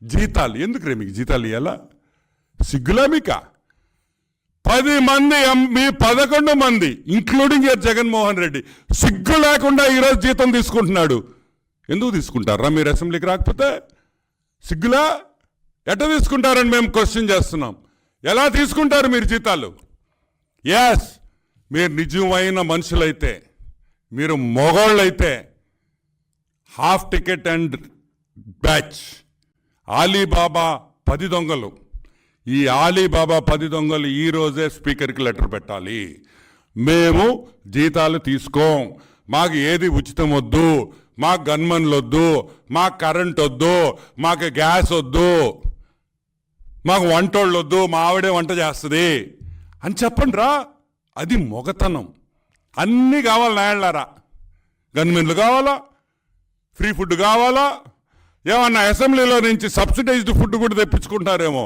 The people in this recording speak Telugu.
జీతాలు ఎందుకు రే మీకు జీతాలు ఇవ్వాలా? సిగ్గులా మీక? 10 మంది మీ 11 మంది ఇంక్లూడింగ్ జగన్మోహన్ రెడ్డి సిగ్గు లేకుండా ఈరోజు జీతం తీసుకుంటున్నాడు. ఎందుకు తీసుకుంటారా మీరు అసెంబ్లీకి రాకపోతే? సిగ్గులా? ఎట్లా తీసుకుంటారని మేము క్వశ్చన్ చేస్తున్నాం. ఎలా తీసుకుంటారు మీరు జీతాలు? ఎస్, మీరు నిజమైన మనుషులైతే, మీరు మొగోళ్ళైతే half ticket and batch Ali Baba 10 దొంగలు, ఈ ఆలీబాబా 10 దొంగలు ఈరోజే స్పీకర్కి లెటర్ పెట్టాలి. మేము జీతాలు తీసుకోం, మాకు ఏది ఉచితం వద్దు, మాకు గన్మన్లు వద్దు, మాకు కరెంట్ వద్దు, మాకు గ్యాస్ వద్దు, మాకు వంటోళ్ళు వద్దు, మా ఆవిడే వంట చేస్తుంది అని చెప్పండి రా. అది మొగతనం. అన్నీ కావాలి నాయళ్ళారా. గన్మెన్లు కావాలా, ఫ్రీ ఫుడ్ కావాలా, ఏమన్నా అసెంబ్లీలో నుంచి సబ్సిడైజ్డ్ ఫుడ్ కూడా తెప్పించుకుంటారేమో.